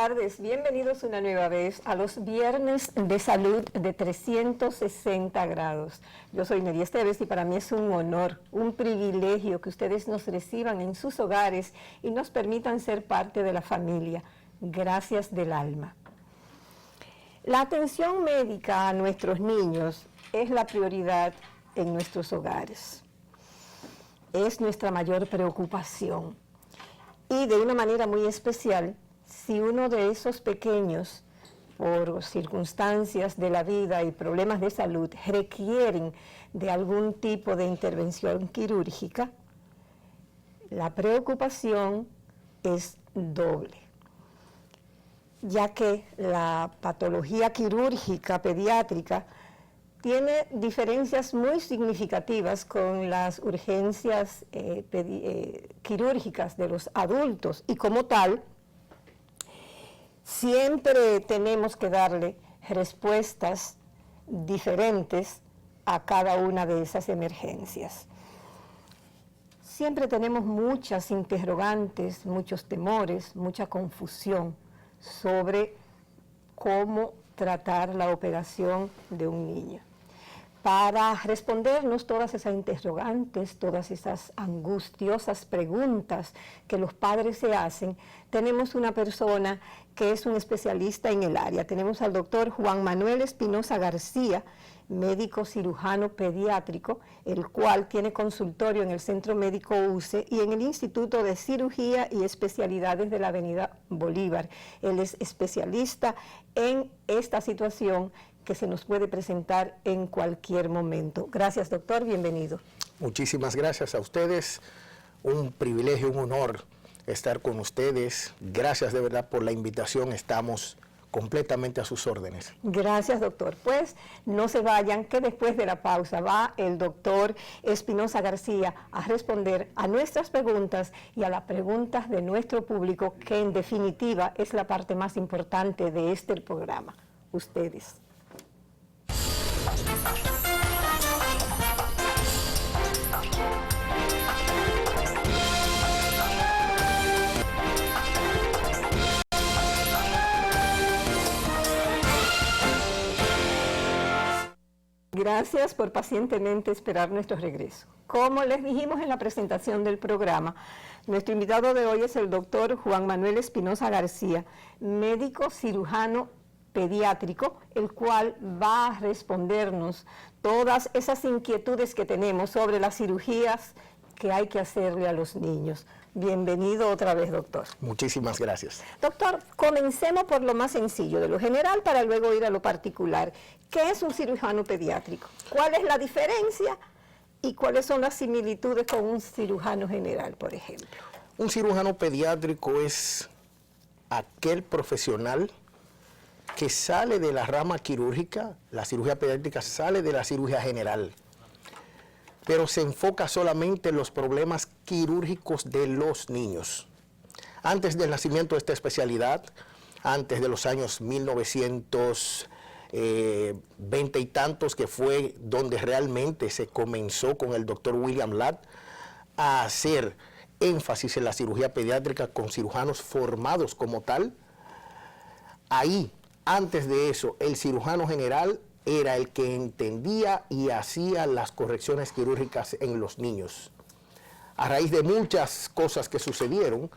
tardes, bienvenidos una nueva vez a los Viernes de Salud de 360 grados. Yo soy Nery Esteves y para mí es un honor, un privilegio que ustedes nos reciban en sus hogares y nos permitan ser parte de la familia. Gracias del alma. La atención médica a nuestros niños es la prioridad en nuestros hogares. Es nuestra mayor preocupación. Y de una manera muy especial, si uno de esos pequeños, por circunstancias de la vida y problemas de salud, requieren de algún tipo de intervención quirúrgica, la preocupación es doble, ya que la patología quirúrgica pediátrica tiene diferencias muy significativas con las urgencias quirúrgicas de los adultos y como tal, siempre tenemos que darle respuestas diferentes a cada una de esas emergencias. Siempre tenemos muchas interrogantes, muchos temores, mucha confusión sobre cómo tratar la operación de un niño. Para respondernos todas esas interrogantes, todas esas angustiosas preguntas que los padres se hacen, tenemos una persona que es un especialista en el área. Tenemos al doctor Juan Manuel Espinosa García, médico cirujano pediátrico, el cual tiene consultorio en el Centro Médico UCE y en el Instituto de Cirugía y Especialidades de la Avenida Bolívar. Él es especialista en esta situación que se nos puede presentar en cualquier momento. Gracias, doctor, bienvenido. Muchísimas gracias a ustedes, un privilegio, un honor estar con ustedes. Gracias de verdad por la invitación, estamos completamente a sus órdenes. Gracias, doctor. Pues no se vayan, que después de la pausa va el doctor Espinosa García a responder a nuestras preguntas y a las preguntas de nuestro público, que en definitiva es la parte más importante de este programa. Ustedes. Gracias por pacientemente esperar nuestro regreso. Como les dijimos en la presentación del programa, nuestro invitado de hoy es el doctor Juan Manuel Espinosa García, médico cirujano pediátrico, el cual va a respondernos todas esas inquietudes que tenemos sobre las cirugías que hay que hacerle a los niños. Bienvenido otra vez, doctor. Muchísimas gracias. Doctor, comencemos por lo más sencillo, de lo general, para luego ir a lo particular. ¿Qué es un cirujano pediátrico? ¿Cuál es la diferencia y cuáles son las similitudes con un cirujano general, por ejemplo? Un cirujano pediátrico es aquel profesional que sale de la rama quirúrgica. La cirugía pediátrica sale de la cirugía general, pero se enfoca solamente en los problemas quirúrgicos de los niños. Antes del nacimiento de esta especialidad, antes de los años 1920 y tantos, que fue donde realmente se comenzó con el doctor William Ladd a hacer énfasis en la cirugía pediátrica con cirujanos formados como tal, ahí, antes de eso, el cirujano general era el que entendía y hacía las correcciones quirúrgicas en los niños. A raíz de muchas cosas que sucedieron,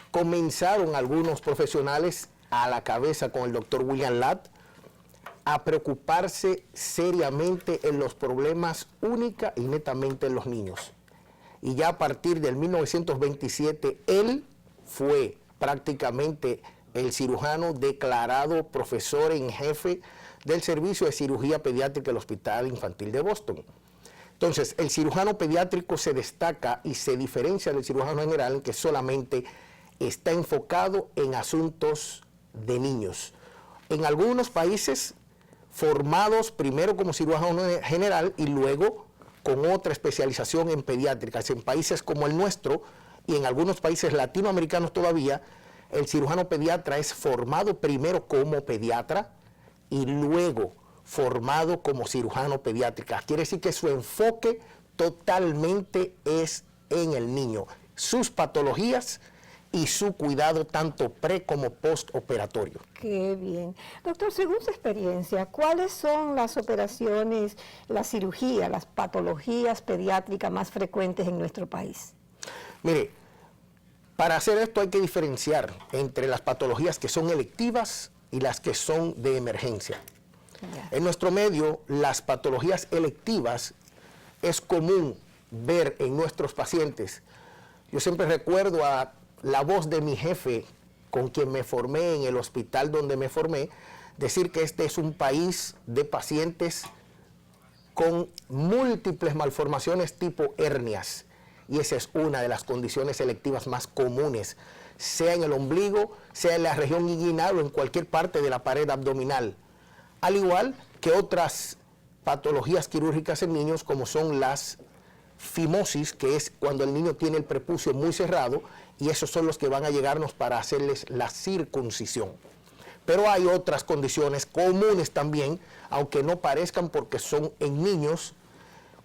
comenzaron algunos profesionales a la cabeza con el doctor William Ladd a preocuparse seriamente en los problemas única y netamente en los niños. Y ya a partir del 1927, él fue prácticamente el cirujano declarado profesor en jefe del Servicio de Cirugía Pediátrica del Hospital Infantil de Boston. Entonces, el cirujano pediátrico se destaca y se diferencia del cirujano general, que solamente está enfocado en asuntos de niños. En algunos países, formados primero como cirujano general y luego con otra especialización en pediátricas. En países como el nuestro y en algunos países latinoamericanos todavía, el cirujano pediatra es formado primero como pediatra y luego formado como cirujano pediátrica. Quiere decir que su enfoque totalmente es en el niño. Sus patologías y su cuidado tanto pre como postoperatorio. Qué bien. Doctor, según su experiencia, ¿cuáles son las operaciones, la cirugía, las patologías pediátricas más frecuentes en nuestro país? Mire, para hacer esto hay que diferenciar entre las patologías que son electivas y las que son de emergencia. Ya. En nuestro medio, las patologías electivas es común ver en nuestros pacientes. Yo siempre recuerdo a la voz de mi jefe, con quien me formé en el hospital donde me formé, decir que este es un país de pacientes con múltiples malformaciones tipo hernias. Y esa es una de las condiciones electivas más comunes, sea en el ombligo, sea en la región inguinal o en cualquier parte de la pared abdominal. Al igual que otras patologías quirúrgicas en niños, como son las fimosis, que es cuando el niño tiene el prepucio muy cerrado, y esos son los que van a llegarnos para hacerles la circuncisión. Pero hay otras condiciones comunes también, aunque no parezcan porque son en niños,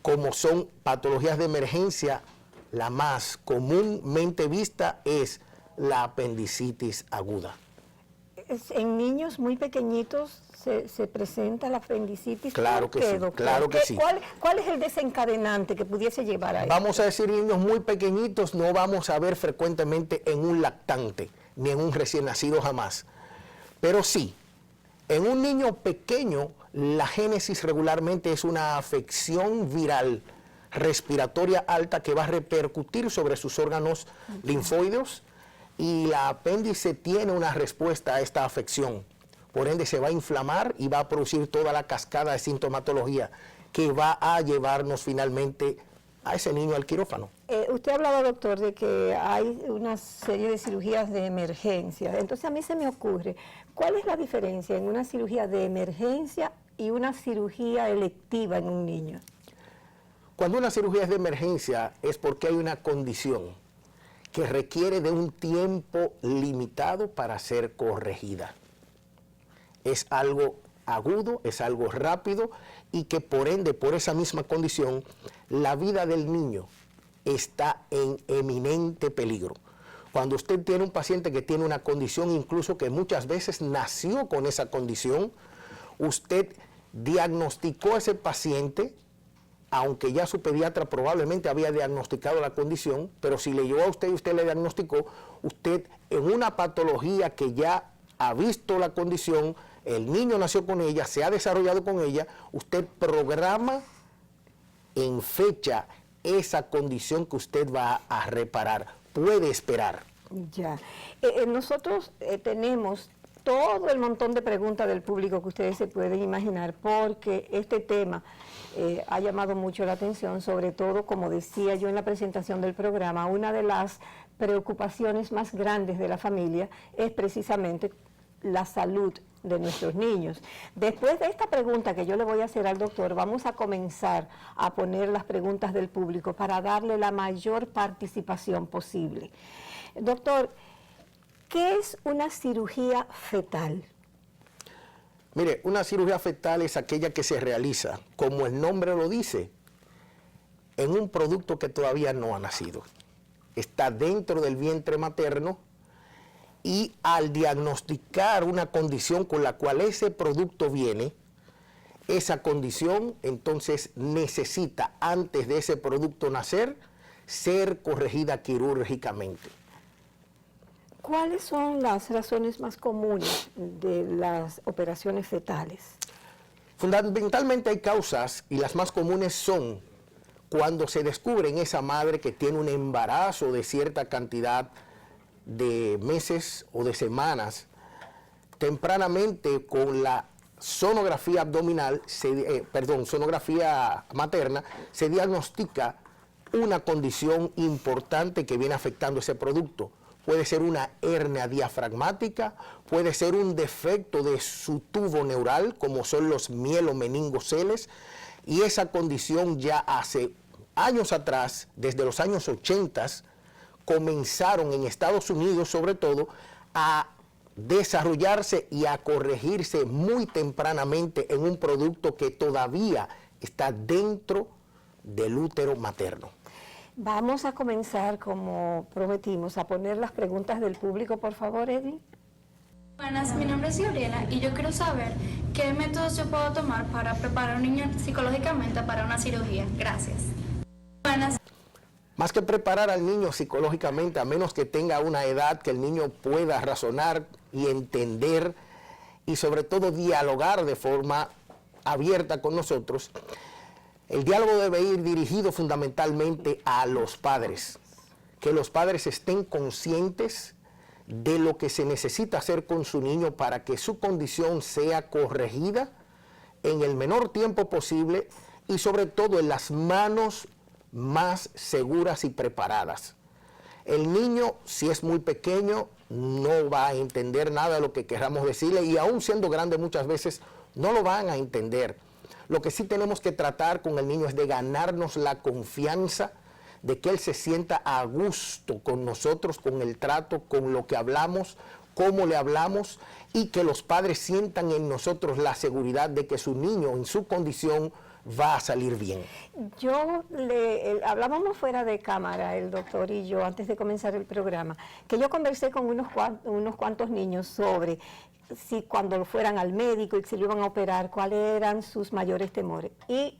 como son patologías de emergencia. La más comúnmente vista es la apendicitis aguda. En niños muy pequeñitos se presenta la apendicitis. Claro que sí, doctor? claro que sí. ¿Cuál es el desencadenante que pudiese llevar a eso? Vamos a decir, niños muy pequeñitos no vamos a ver frecuentemente en un lactante, ni en un recién nacido jamás. Pero sí, en un niño pequeño, la génesis regularmente es una afección viral respiratoria alta que va a repercutir sobre sus órganos linfóideos, y la apéndice tiene una respuesta a esta afección. Por ende se va a inflamar y va a producir toda la cascada de sintomatología que va a llevarnos finalmente a ese niño al quirófano. Usted hablaba, doctor, de que hay una serie de cirugías de emergencia. Entonces a mí se me ocurre, ¿cuál es la diferencia en una cirugía de emergencia y una cirugía electiva en un niño? Cuando una cirugía es de emergencia es porque hay una condición que requiere de un tiempo limitado para ser corregida. Es algo agudo, es algo rápido, y que por ende, por esa misma condición, la vida del niño está en eminente peligro. Cuando usted tiene un paciente que tiene una condición, incluso que muchas veces nació con esa condición, usted diagnosticó a ese paciente, aunque ya su pediatra probablemente había diagnosticado la condición, pero si le llegó a usted y usted le diagnosticó, usted en una patología que ya ha visto la condición, el niño nació con ella, se ha desarrollado con ella, usted programa en fecha esa condición que usted va a reparar. Puede esperar. Ya. Nosotros tenemos todo el montón de preguntas del público que ustedes se pueden imaginar, porque este tema ha llamado mucho la atención, sobre todo, como decía yo en la presentación del programa, una de las preocupaciones más grandes de la familia es precisamente la salud de nuestros niños. Después de esta pregunta que yo le voy a hacer al doctor, vamos a comenzar a poner las preguntas del público para darle la mayor participación posible. Doctor, ¿qué es una cirugía fetal? Mire, una cirugía fetal es aquella que se realiza, como el nombre lo dice, en un producto que todavía no ha nacido. Está dentro del vientre materno, y al diagnosticar una condición con la cual ese producto viene, esa condición entonces necesita, antes de ese producto nacer, ser corregida quirúrgicamente. ¿Cuáles son las razones más comunes de las operaciones fetales? Fundamentalmente hay causas, y las más comunes son cuando se descubre en esa madre que tiene un embarazo de cierta cantidad de meses o de semanas, tempranamente con la sonografía abdominal, sonografía materna, se diagnostica una condición importante que viene afectando ese producto. Puede ser una hernia diafragmática, puede ser un defecto de su tubo neural, como son los mielomeningoceles, y esa condición ya hace años atrás, desde los años 80, comenzaron en Estados Unidos sobre todo a desarrollarse y a corregirse muy tempranamente en un producto que todavía está dentro del útero materno. Vamos a comenzar, como prometimos, a poner las preguntas del público, por favor, Eddie. Buenas, mi nombre es Gabriela y yo quiero saber qué métodos yo puedo tomar para preparar a un niño psicológicamente para una cirugía. Gracias. Buenas. Más que preparar al niño psicológicamente, a menos que tenga una edad que el niño pueda razonar y entender y sobre todo dialogar de forma abierta con nosotros, el diálogo debe ir dirigido fundamentalmente a los padres, que los padres estén conscientes de lo que se necesita hacer con su niño para que su condición sea corregida en el menor tiempo posible y sobre todo en las manos más seguras y preparadas. El niño, si es muy pequeño, no va a entender nada de lo que queramos decirle y aún siendo grande muchas veces no lo van a entender. Lo que sí tenemos que tratar con el niño es de ganarnos la confianza, de que él se sienta a gusto con nosotros, con el trato, con lo que hablamos, cómo le hablamos, y que los padres sientan en nosotros la seguridad de que su niño en su condición va a salir bien. Hablábamos fuera de cámara, el doctor y yo, antes de comenzar el programa, que yo conversé con unos cuantos niños sobre si cuando fueran al médico y si lo iban a operar, cuáles eran sus mayores temores. Y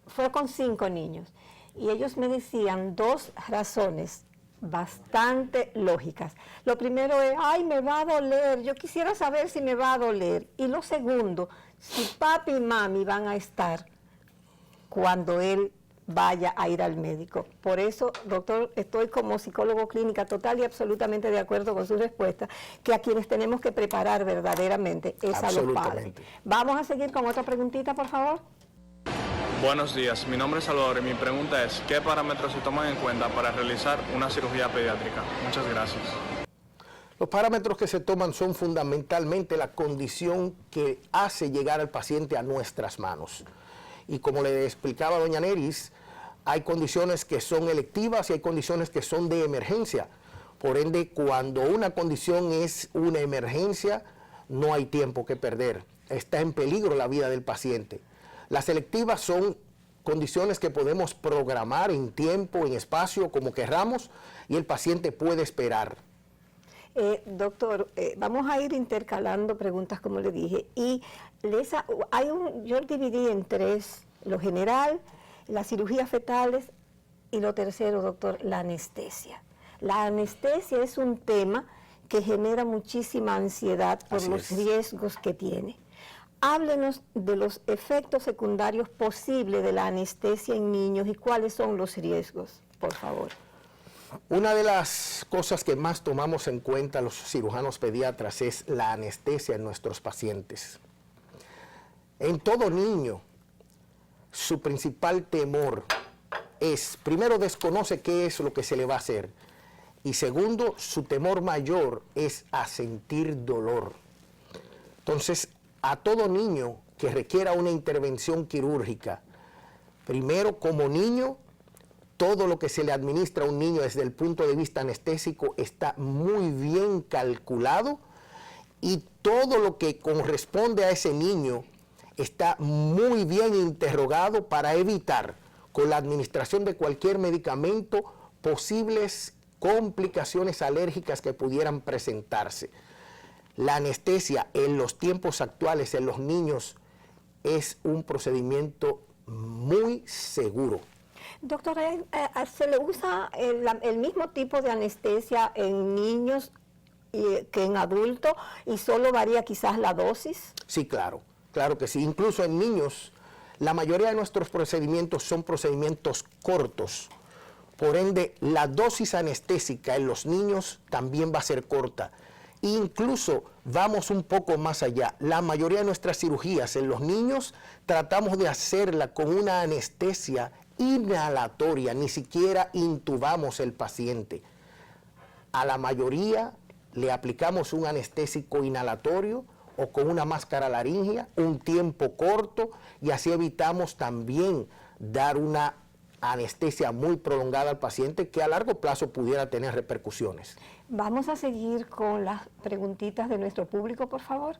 fue con 5 niños. Y ellos me decían 2 razones bastante lógicas. Lo primero es, ay, me va a doler, yo quisiera saber si me va a doler. Y lo segundo, si papi y mami van a estar cuando él vaya a ir al médico. Por eso, doctor, estoy como psicólogo clínica total y absolutamente de acuerdo con su respuesta, que a quienes tenemos que preparar verdaderamente es a los padres. Vamos a seguir con otra preguntita, por favor. Buenos días, mi nombre es Salvador y mi pregunta es, ¿qué parámetros se toman en cuenta para realizar una cirugía pediátrica? Muchas gracias. Los parámetros que se toman son fundamentalmente la condición que hace llegar al paciente a nuestras manos. Y como le explicaba doña Neris, hay condiciones que son electivas y hay condiciones que son de emergencia. Por ende, cuando una condición es una emergencia, no hay tiempo que perder. Está en peligro la vida del paciente. Las electivas son condiciones que podemos programar en tiempo, en espacio, como querramos, y el paciente puede esperar. Doctor, vamos a ir intercalando preguntas, como le dije, y yo dividí en 3, lo general, las cirugías fetales, y lo tercero, doctor, la anestesia. La anestesia es un tema que genera muchísima ansiedad por los riesgos que tiene. Háblenos de los efectos secundarios posibles de la anestesia en niños y cuáles son los riesgos, por favor. Una de las cosas que más tomamos en cuenta los cirujanos pediatras es la anestesia en nuestros pacientes. En todo niño, su principal temor es, primero, desconoce qué es lo que se le va a hacer, y segundo, su temor mayor es a sentir dolor. Entonces, a todo niño que requiera una intervención quirúrgica, primero, como niño, todo lo que se le administra a un niño desde el punto de vista anestésico está muy bien calculado y todo lo que corresponde a ese niño está muy bien interrogado para evitar, con la administración de cualquier medicamento, posibles complicaciones alérgicas que pudieran presentarse. La anestesia en los tiempos actuales en los niños es un procedimiento muy seguro. Doctora, ¿se le usa el mismo tipo de anestesia en niños que en adultos y solo varía quizás la dosis? Sí, claro que sí. Incluso en niños, la mayoría de nuestros procedimientos son procedimientos cortos. Por ende, la dosis anestésica en los niños también va a ser corta. Incluso vamos un poco más allá. La mayoría de nuestras cirugías en los niños tratamos de hacerla con una anestesia inhalatoria, ni siquiera intubamos el paciente. A la mayoría le aplicamos un anestésico inhalatorio o con una máscara laringea, un tiempo corto, y así evitamos también dar una anestesia muy prolongada al paciente que a largo plazo pudiera tener repercusiones. Vamos a seguir con las preguntitas de nuestro público, por favor.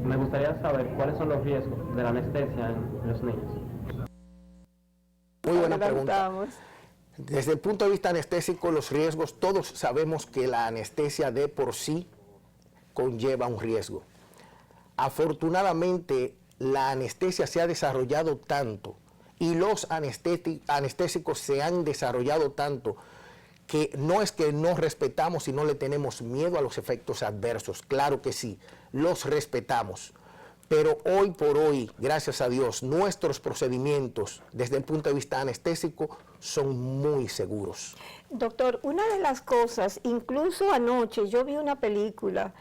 Me gustaría saber cuáles son los riesgos de la anestesia en los niños. Muy buena pregunta. Adelantamos. Desde el punto de vista anestésico, los riesgos, todos sabemos que la anestesia de por sí conlleva un riesgo. Afortunadamente, la anestesia se ha desarrollado tanto y los anestésicos se han desarrollado tanto que no es que no respetamos y no le tenemos miedo a los efectos adversos. Claro que sí, los respetamos. Pero hoy por hoy, gracias a Dios, nuestros procedimientos desde el punto de vista anestésico son muy seguros. Doctor, una de las cosas, incluso anoche yo vi una película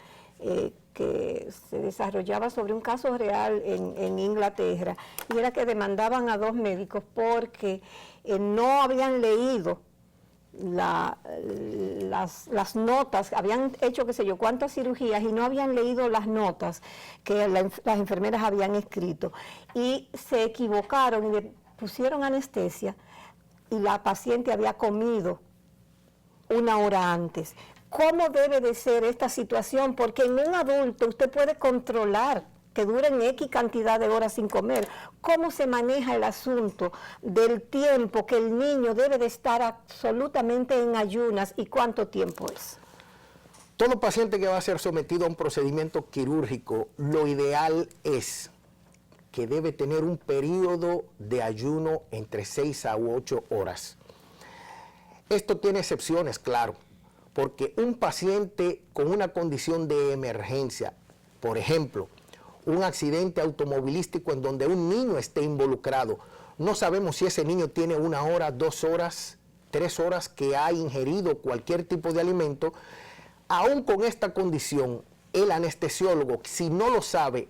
que se desarrollaba sobre un caso real en Inglaterra, y era que demandaban a dos médicos porque no habían leído las notas, habían hecho qué sé yo cuántas cirugías y no habían leído las notas que las enfermeras habían escrito, y se equivocaron y le pusieron anestesia y la paciente había comido una hora antes. ¿Cómo debe de ser esta situación? Porque en un adulto usted puede controlar que duren X cantidad de horas sin comer. ¿Cómo se maneja el asunto del tiempo que el niño debe de estar absolutamente en ayunas y cuánto tiempo es? Todo paciente que va a ser sometido a un procedimiento quirúrgico, lo ideal es que debe tener un periodo de ayuno entre 6 a 8 horas. Esto tiene excepciones, claro, porque un paciente con una condición de emergencia, por ejemplo, un accidente automovilístico en donde un niño esté involucrado, no sabemos si ese niño tiene 1 hora, 2 horas, 3 horas que ha ingerido cualquier tipo de alimento. Aún con esta condición, el anestesiólogo, si no lo sabe,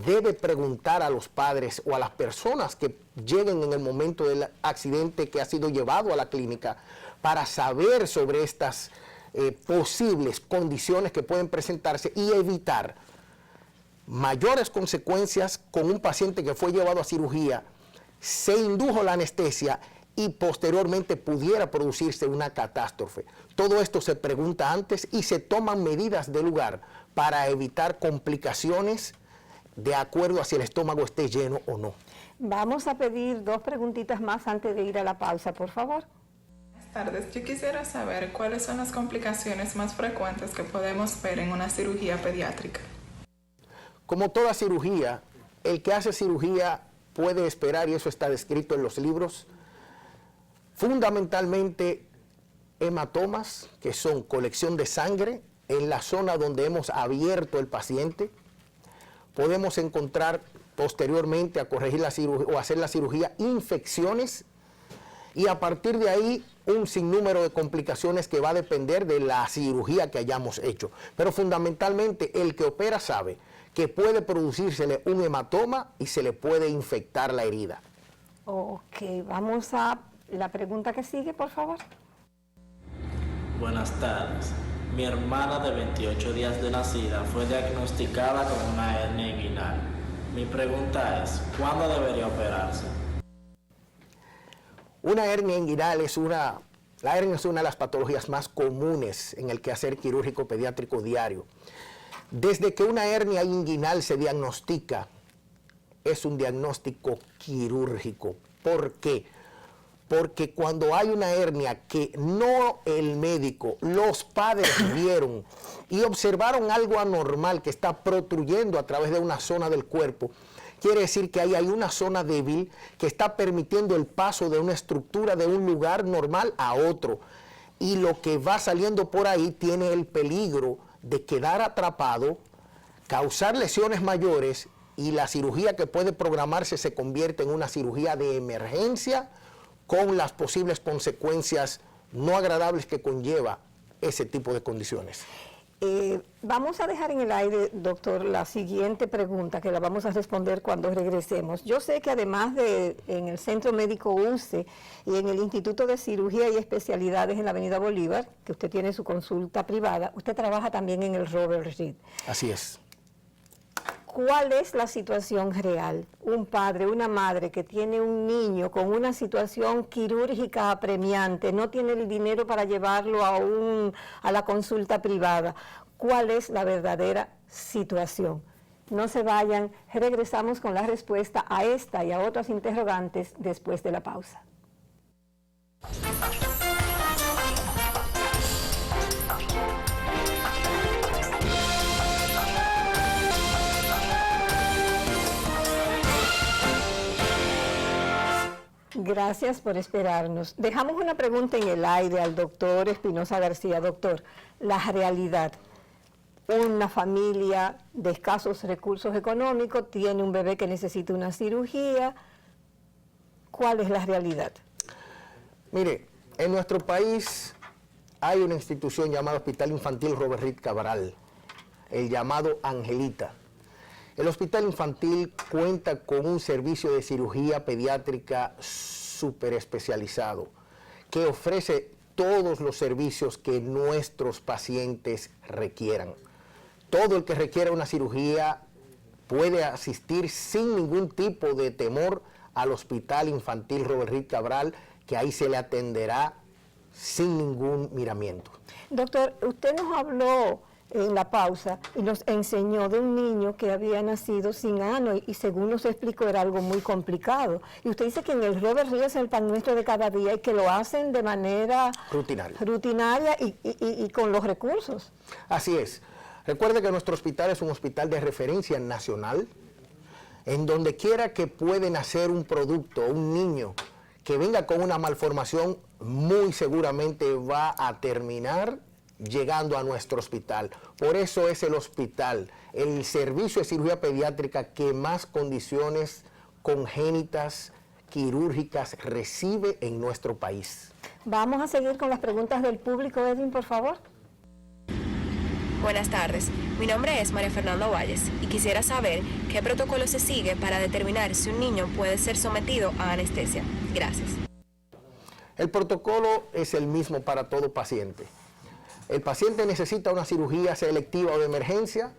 debe preguntar a los padres o a las personas que lleguen en el momento del accidente que ha sido llevado a la clínica para saber sobre estas posibles condiciones que pueden presentarse y evitar mayores consecuencias con un paciente que fue llevado a cirugía, se indujo la anestesia y posteriormente pudiera producirse una catástrofe. Todo esto se pregunta antes y se toman medidas de lugar para evitar complicaciones de acuerdo a si el estómago esté lleno o no. Vamos a pedir 2 preguntitas más antes de ir a la pausa, por favor. Buenas tardes. Yo quisiera saber cuáles son las complicaciones más frecuentes que podemos ver en una cirugía pediátrica. Como toda cirugía, el que hace cirugía puede esperar, y eso está descrito en los libros, fundamentalmente hematomas, que son colección de sangre en la zona donde hemos abierto el paciente. Podemos encontrar posteriormente a corregir la cirugía o hacer la cirugía infecciones, y a partir de ahí un sinnúmero de complicaciones que va a depender de la cirugía que hayamos hecho. Pero fundamentalmente el que opera sabe que puede producírsele un hematoma y se le puede infectar la herida. Ok, vamos a la pregunta que sigue, por favor. Buenas tardes. Mi hermana de 28 días de nacida fue diagnosticada con una hernia inguinal. Mi pregunta es, ¿cuándo debería operarse? Una hernia inguinal la hernia es una de las patologías más comunes en el quehacer quirúrgico pediátrico diario. Desde que una hernia inguinal se diagnostica, es un diagnóstico quirúrgico. ¿Por qué? Porque cuando hay una hernia que no el médico, los padres vieron y observaron algo anormal que está protruyendo a través de una zona del cuerpo, quiere decir que ahí hay una zona débil que está permitiendo el paso de una estructura de un lugar normal a otro. Y lo que va saliendo por ahí tiene el peligro de quedar atrapado, causar lesiones mayores, y la cirugía que puede programarse se convierte en una cirugía de emergencia con las posibles consecuencias no agradables que conlleva ese tipo de condiciones. Vamos a dejar en el aire, doctor, la siguiente pregunta, que la vamos a responder cuando regresemos. Yo sé que además de en el Centro Médico UCE y en el Instituto de Cirugía y Especialidades en la Avenida Bolívar, que usted tiene su consulta privada, usted trabaja también en el Robert Reed. Así es. ¿Cuál es la situación real? Un padre, una madre que tiene un niño con una situación quirúrgica apremiante, no tiene el dinero para llevarlo a la consulta privada. ¿Cuál es la verdadera situación? No se vayan, regresamos con la respuesta a esta y a otras interrogantes después de la pausa. Gracias por esperarnos. Dejamos una pregunta en el aire al doctor Espinosa García. Doctor, la realidad. Una familia de escasos recursos económicos tiene un bebé que necesita una cirugía. ¿Cuál es la realidad? Mire, en nuestro país hay una institución llamada Hospital Infantil Robert Reed Cabral, el llamado Angelita. El hospital infantil cuenta con un servicio de cirugía pediátrica súper especializado, que ofrece todos los servicios que nuestros pacientes requieran. Todo el que requiera una cirugía puede asistir sin ningún tipo de temor al Hospital Infantil Robert Reed Cabral, que ahí se le atenderá sin ningún miramiento. Doctor, usted nos habló en la pausa y nos enseñó de un niño que había nacido sin ano y según nos explicó era algo muy complicado. Y usted dice que en el Robert Reed es el pan nuestro de cada día y que lo hacen de manera rutinaria y con los recursos. Así es. Recuerde que nuestro hospital es un hospital de referencia nacional, en donde quiera que puede nacer un producto, un niño que venga con una malformación, muy seguramente va a terminar llegando a nuestro hospital. Por eso es el hospital, el servicio de cirugía pediátrica que más condiciones congénitas, quirúrgicas recibe en nuestro país. Vamos a seguir con las preguntas del público, Edwin, por favor. Buenas tardes, mi nombre es María Fernanda Valles y quisiera saber qué protocolo se sigue para determinar si un niño puede ser sometido a anestesia. Gracias. El protocolo es el mismo para todo paciente. El paciente necesita una cirugía selectiva o de emergencia.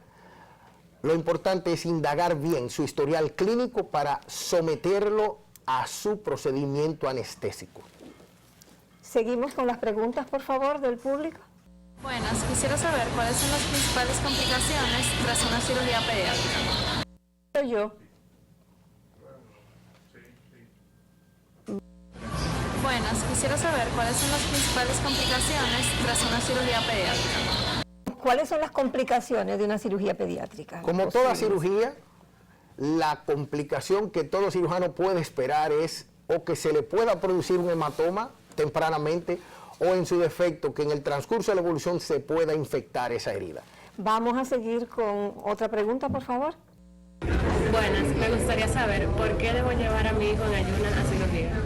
Lo importante es indagar bien su historial clínico para someterlo a su procedimiento anestésico. Seguimos con las preguntas, por favor, del público. Buenas, quisiera saber cuáles son las principales complicaciones tras una cirugía pediátrica. Yo. Buenas, quisiera saber cuáles son las principales complicaciones tras una cirugía pediátrica. ¿Cuáles son las complicaciones de una cirugía pediátrica? Como toda cirugía, la complicación que todo cirujano puede esperar es o que se le pueda producir un hematoma tempranamente o en su defecto que en el transcurso de la evolución se pueda infectar esa herida. Vamos a seguir con otra pregunta, por favor. Buenas, me gustaría saber por qué debo llevar a mi hijo de ayuno a cirugía.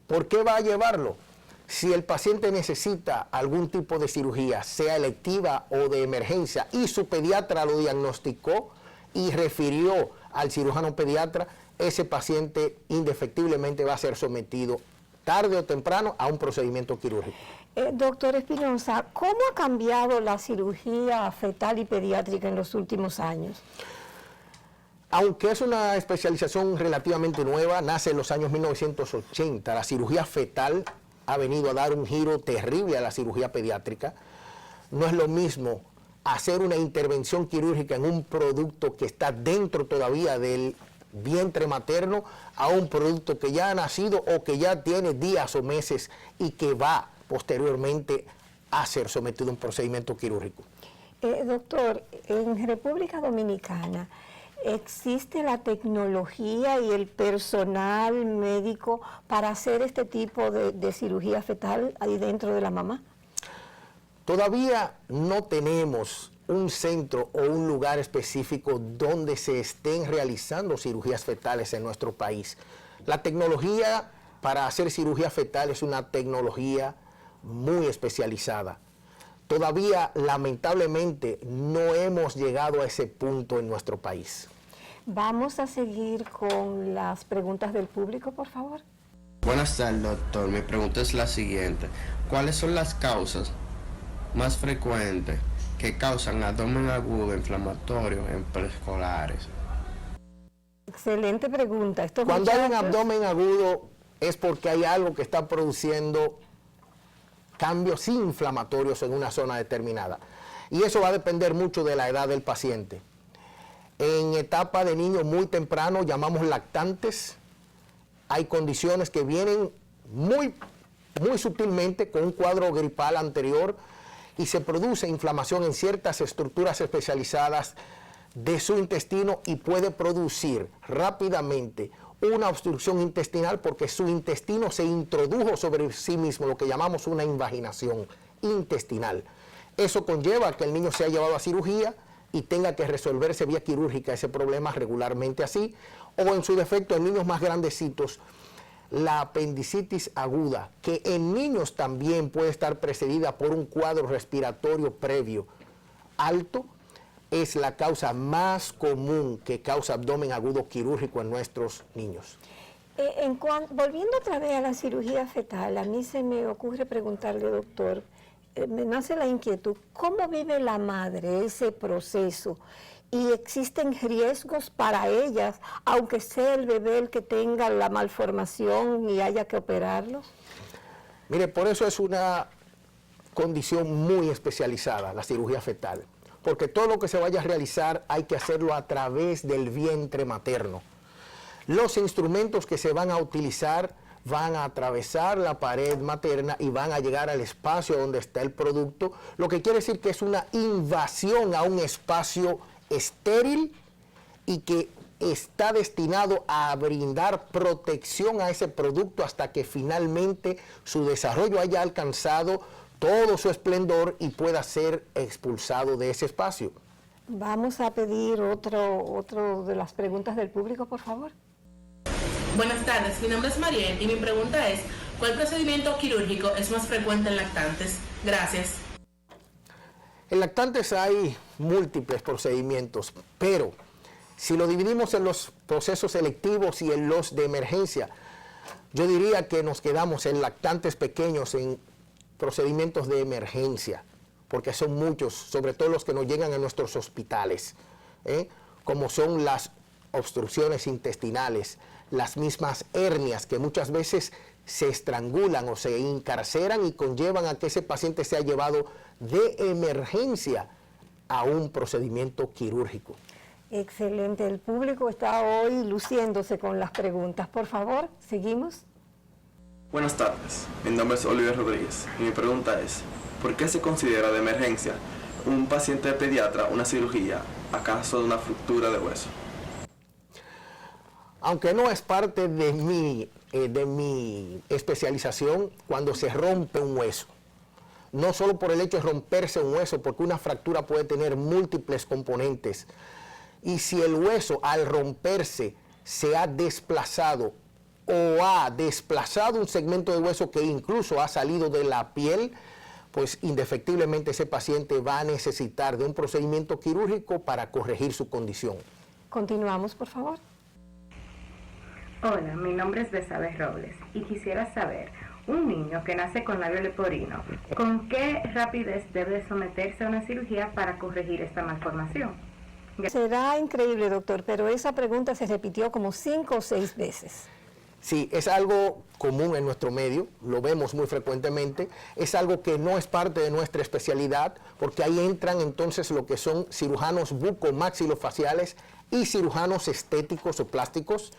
¿Por qué va a llevarlo? Si el paciente necesita algún tipo de cirugía, sea electiva o de emergencia, y su pediatra lo diagnosticó y refirió al cirujano pediatra, ese paciente indefectiblemente va a ser sometido tarde o temprano a un procedimiento quirúrgico. Doctor Espinosa, ¿cómo ha cambiado la cirugía fetal y pediátrica en los últimos años? Aunque es una especialización relativamente nueva, nace en los años 1980, la cirugía fetal ha venido a dar un giro terrible a la cirugía pediátrica. No es lo mismo hacer una intervención quirúrgica en un producto que está dentro todavía del vientre materno a un producto que ya ha nacido o que ya tiene días o meses y que va posteriormente a ser sometido a un procedimiento quirúrgico. Doctor, en República Dominicana, ¿existe la tecnología y el personal médico para hacer este tipo de cirugía fetal ahí dentro de la mamá? Todavía no tenemos un centro o un lugar específico donde se estén realizando cirugías fetales en nuestro país. La tecnología para hacer cirugía fetal es una tecnología muy especializada. Todavía, lamentablemente, no hemos llegado a ese punto en nuestro país. Vamos a seguir con las preguntas del público, por favor. Buenas tardes, doctor. Mi pregunta es la siguiente. ¿Cuáles son las causas más frecuentes que causan abdomen agudo inflamatorio en preescolares? Excelente pregunta. Cuando hay un abdomen agudo es porque hay algo que está produciendo cambios inflamatorios en una zona determinada. Y eso va a depender mucho de la edad del paciente. En etapa de niños muy temprano, llamamos lactantes, hay condiciones que vienen muy sutilmente con un cuadro gripal anterior y se produce inflamación en ciertas estructuras especializadas de su intestino y puede producir rápidamente una obstrucción intestinal porque su intestino se introdujo sobre sí mismo, lo que llamamos una invaginación intestinal. Eso conlleva que el niño sea llevado a cirugía y tenga que resolverse vía quirúrgica ese problema regularmente así, o en su defecto en niños más grandecitos, la apendicitis aguda, que en niños también puede estar precedida por un cuadro respiratorio previo alto, es la causa más común que causa abdomen agudo quirúrgico en nuestros niños. Volviendo otra vez a la cirugía fetal, a mí se me ocurre preguntarle, doctor, me nace la inquietud, ¿cómo vive la madre ese proceso? ¿Y existen riesgos para ellas, aunque sea el bebé el que tenga la malformación y haya que operarlo? Mire, por eso es una condición muy especializada, la cirugía fetal, porque todo lo que se vaya a realizar hay que hacerlo a través del vientre materno. Los instrumentos que se van a utilizar van a atravesar la pared materna y van a llegar al espacio donde está el producto, lo que quiere decir que es una invasión a un espacio estéril y que está destinado a brindar protección a ese producto hasta que finalmente su desarrollo haya alcanzado todo su esplendor y pueda ser expulsado de ese espacio. Vamos a pedir otro de las preguntas del público, por favor. Buenas tardes, mi nombre es Mariel y mi pregunta es, ¿cuál procedimiento quirúrgico es más frecuente en lactantes? Gracias. En lactantes hay múltiples procedimientos, pero si lo dividimos en los procesos selectivos y en los de emergencia, yo diría que nos quedamos en lactantes pequeños, en procedimientos de emergencia, porque son muchos, sobre todo los que nos llegan a nuestros hospitales, como son las obstrucciones intestinales, las mismas hernias que muchas veces se estrangulan o se encarceran y conllevan a que ese paciente sea llevado de emergencia a un procedimiento quirúrgico. Excelente, el público está hoy luciéndose con las preguntas. Por favor, seguimos. Buenas tardes, mi nombre es Oliver Rodríguez y mi pregunta es, ¿por qué se considera de emergencia un paciente de pediatra una cirugía a caso de una fractura de hueso? Aunque no es parte de mi especialización, cuando se rompe un hueso, no solo por el hecho de romperse un hueso, porque una fractura puede tener múltiples componentes, y si el hueso al romperse se ha desplazado o ha desplazado un segmento de hueso que incluso ha salido de la piel, pues indefectiblemente ese paciente va a necesitar de un procedimiento quirúrgico para corregir su condición. Continuamos, por favor. Hola, mi nombre es Besabel Robles y quisiera saber, un niño que nace con labio leporino, ¿con qué rapidez debe someterse a una cirugía para corregir esta malformación? Será increíble, doctor, pero esa pregunta se repitió como 5 o 6 veces. Sí, es algo común en nuestro medio, lo vemos muy frecuentemente, es algo que no es parte de nuestra especialidad, porque ahí entran entonces lo que son cirujanos bucomaxilofaciales y cirujanos estéticos o plásticos.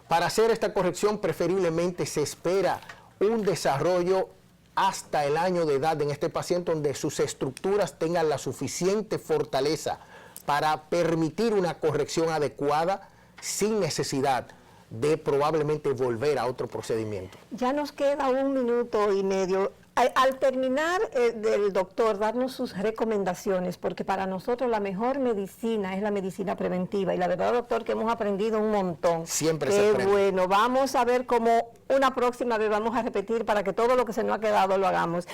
Para hacer esta corrección preferiblemente se espera un desarrollo hasta el año de edad en este paciente donde sus estructuras tengan la suficiente fortaleza para permitir una corrección adecuada sin necesidad de probablemente volver a otro procedimiento. Ya nos queda 1 minuto y medio. Al terminar del doctor darnos sus recomendaciones, porque para nosotros la mejor medicina es la medicina preventiva, y la verdad, doctor, que hemos aprendido un montón. Siempre se aprende. Bueno, vamos a ver cómo una próxima vez vamos a repetir para que todo lo que se nos ha quedado lo hagamos.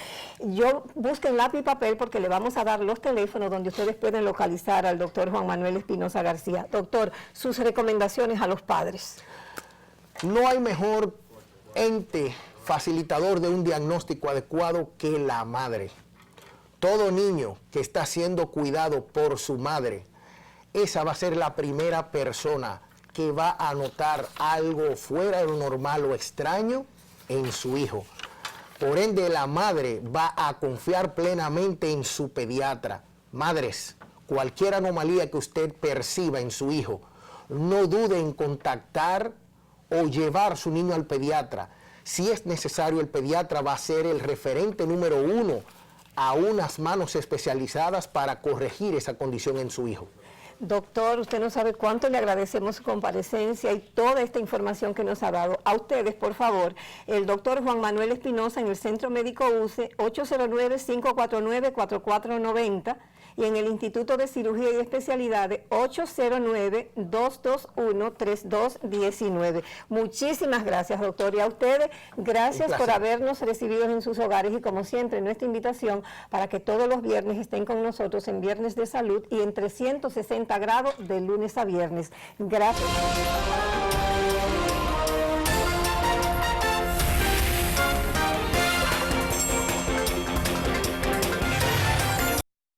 Busquen lápiz y papel porque le vamos a dar los teléfonos donde ustedes pueden localizar al doctor Juan Manuel Espinosa García. Doctor, sus recomendaciones a los padres. No hay mejor ente facilitador de un diagnóstico adecuado que la madre. Todo niño que está siendo cuidado por su madre, esa va a ser la primera persona que va a notar algo fuera de lo normal o extraño en su hijo. Por ende, la madre va a confiar plenamente en su pediatra. Madres, cualquier anomalía que usted perciba en su hijo, no dude en contactar o llevar su niño al pediatra. Si es necesario, el pediatra va a ser el referente número 1 a unas manos especializadas para corregir esa condición en su hijo. Doctor, usted no sabe cuánto le agradecemos su comparecencia y toda esta información que nos ha dado. A ustedes, por favor, el doctor Juan Manuel Espinosa en el Centro Médico UCE, 809-549-4490, y en el Instituto de Cirugía y Especialidades, 809-221-3219. Muchísimas gracias, doctor. Y a ustedes, gracias por habernos recibido en sus hogares y, como siempre, nuestra invitación para que todos los viernes estén con nosotros en Viernes de Salud y en 360 grados de lunes a viernes. Gracias.